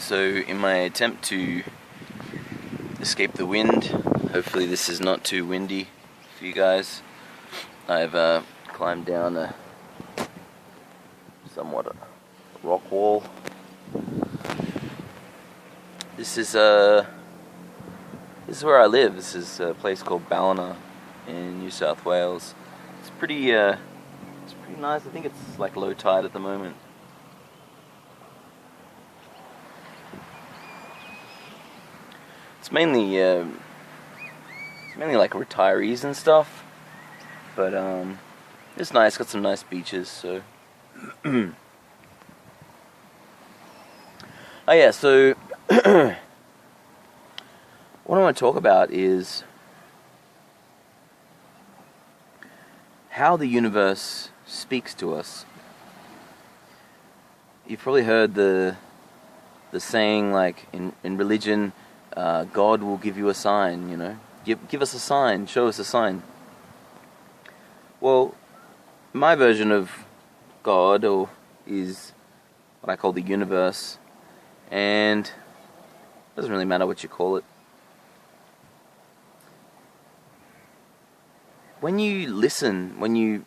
So in my attempt to escape the wind, hopefully this is not too windy for you guys, I've climbed down a somewhat rock wall. This is where I live. This is a place called Ballina in New South Wales. It's pretty nice. I think it's like low tide at the moment. It's mainly like retirees and stuff, but it's nice. Got some nice beaches. So, oh yeah. So, what I want to talk about is how the universe speaks to us. You've probably heard the saying, like in religion. God will give you a sign, you know. Give us a sign, show us a sign. Well, my version of God is what I call the universe, and it doesn't really matter what you call it. When you listen, when you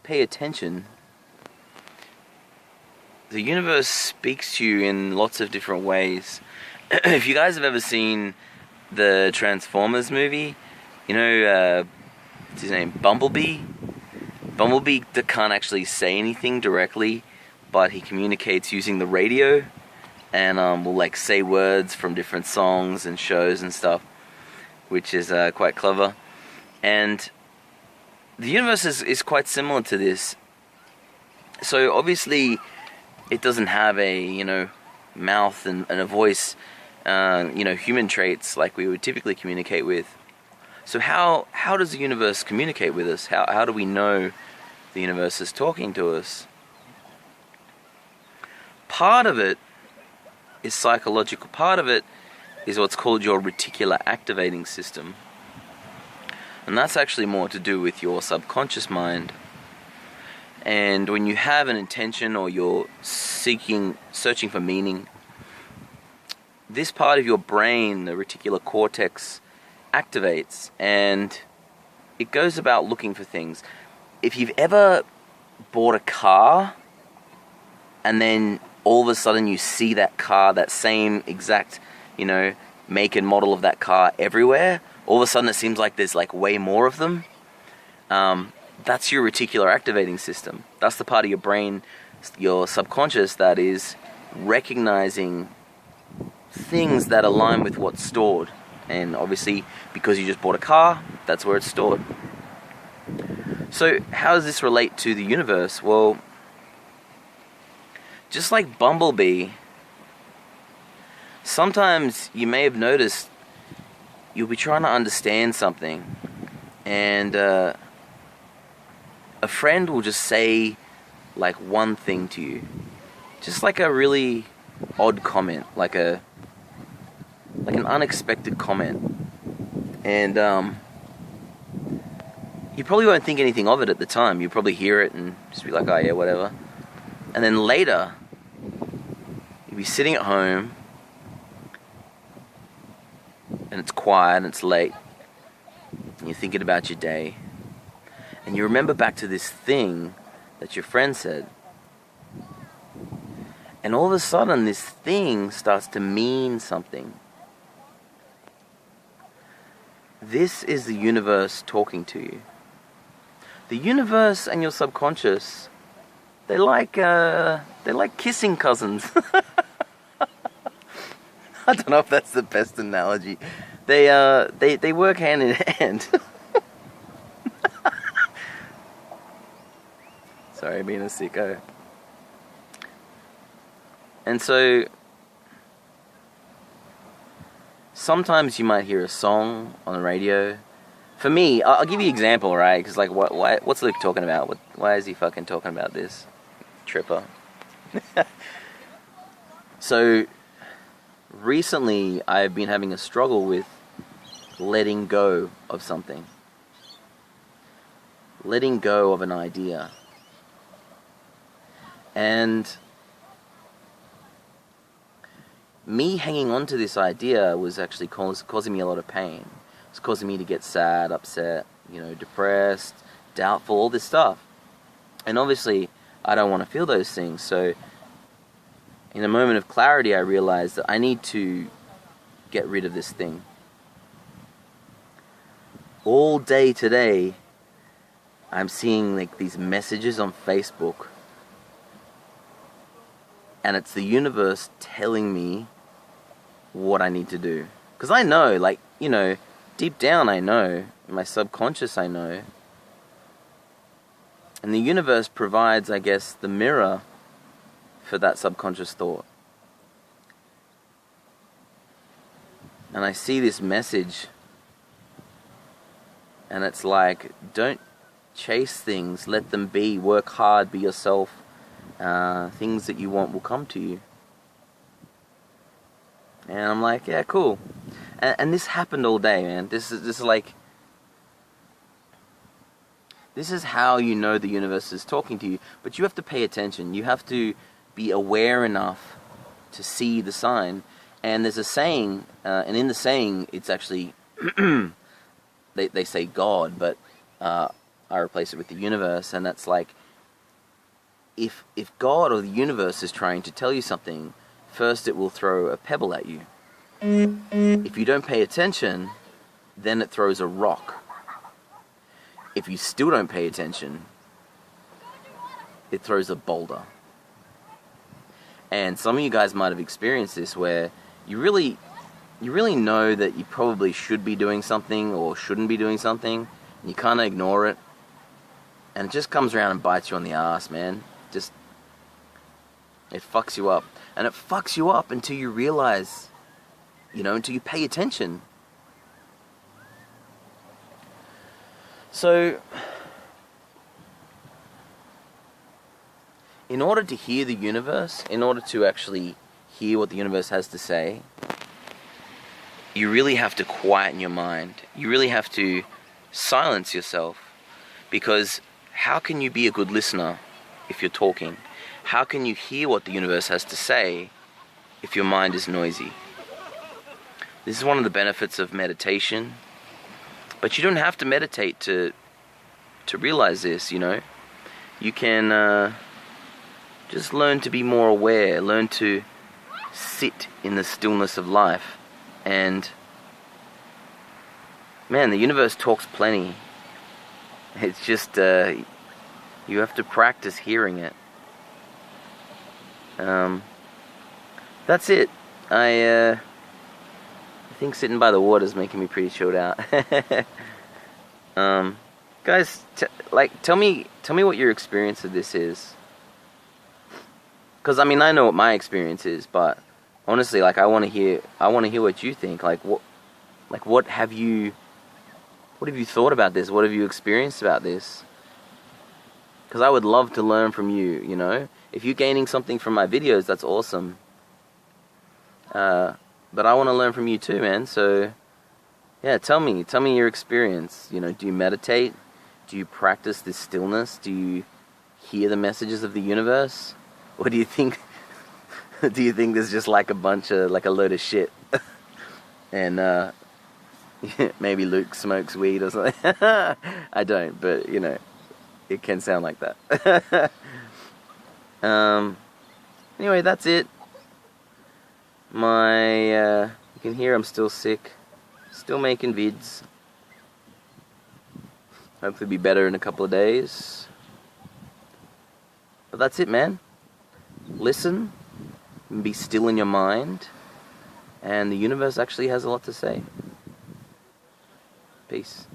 pay attention, the universe speaks to you in lots of different ways. If you guys have ever seen the Transformers movie, you know, what's his name, Bumblebee? Bumblebee can't actually say anything directly, but he communicates using the radio, and will like say words from different songs and shows and stuff, which is quite clever. And the universe is quite similar to this. So obviously, it doesn't have a, you know, mouth and a voice. Human traits like we would typically communicate with. So how does the universe communicate with us? How do we know the universe is talking to us? Part of it is psychological. Part of it is what's called your reticular activating system. And that's actually more to do with your subconscious mind. And when you have an intention or you're searching for meaning, this part of your brain, the reticular cortex, activates and it goes about looking for things. If you've ever bought a car and then all of a sudden you see that car, that same exact, you know, make and model of that car everywhere, all of a sudden it seems like there's like way more of them. That's your reticular activating system. That's the part of your brain, your subconscious, that is recognizing things that align with what's stored. And obviously, because you just bought a car, that's where it's stored. So how does this relate to the universe? Well, just like Bumblebee, sometimes you may have noticed you'll be trying to understand something, and a friend will just say like one thing to you, just like a really odd comment, like an unexpected comment, and you probably won't think anything of it at the time. You probably hear it and just be like, oh yeah, whatever. And then later, you'll be sitting at home and it's quiet and it's late and you're thinking about your day and you remember back to this thing that your friend said, and all of a sudden this thing starts to mean something. This is the universe talking to you. The universe and your subconscious, they're like kissing cousins. I don't know if that's the best analogy. They work hand in hand. Sorry, being a sicko. And so sometimes you might hear a song on the radio. For me, I'll give you an example, right? Because like, what's Luke talking about? Why is he fucking talking about this? Tripper. So recently I've been having a struggle with letting go of something. Letting go of an idea. And me hanging on to this idea was actually causing me a lot of pain. It's causing me to get sad, upset, depressed, doubtful, all this stuff. And obviously, I don't want to feel those things. So, in a moment of clarity, I realized that I need to get rid of this thing. All day today, I'm seeing like these messages on Facebook, and it's the universe telling me what I need to do. Because I know, deep down I know, in my subconscious I know. And the universe provides, I guess, the mirror for that subconscious thought. And I see this message, and it's like, don't chase things, let them be, work hard, be yourself. Things that you want will come to you. And I'm like, yeah, cool. And this happened all day, man. This is how you know the universe is talking to you. But you have to pay attention. You have to be aware enough to see the sign. And there's a saying, and in the saying, it's actually, they say God, but I replace it with the universe. And that's like, if God or the universe is trying to tell you something, first it will throw a pebble at you. If you don't pay attention, then it throws a rock. If you still don't pay attention, it throws a boulder. And some of you guys might have experienced this, where you really know that you probably should be doing something or shouldn't be doing something, and you kind of ignore it, and it just comes around and bites you on the ass, man. It fucks you up. And it fucks you up until you realize, until you pay attention. So, in order to hear the universe, in order to actually hear what the universe has to say, you really have to quieten your mind. You really have to silence yourself. Because how can you be a good listener if you're talking? How can you hear what the universe has to say if your mind is noisy? This is one of the benefits of meditation. But you don't have to meditate to realize this, You can just learn to be more aware, learn to sit in the stillness of life. And, man, the universe talks plenty. It's just, you have to practice hearing it. That's it. I think sitting by the water is making me pretty chilled out. Guys, tell me what your experience of this is. Because I know what my experience is, but honestly, I want to hear what you think. What have you thought about this? What have you experienced about this? Because I would love to learn from you. If you're gaining something from my videos, that's awesome. But I want to learn from you too, man. So, yeah, tell me your experience. Do you meditate? Do you practice this stillness? Do you hear the messages of the universe? Or do you think, do you think there's just a load of shit? And, maybe Luke smokes weed or something. I don't, but, it can sound like that. Anyway, that's it. You can hear I'm still sick, still making vids. Hopefully be better in a couple of days. But that's it, man. Listen, and be still in your mind, and the universe actually has a lot to say. Peace.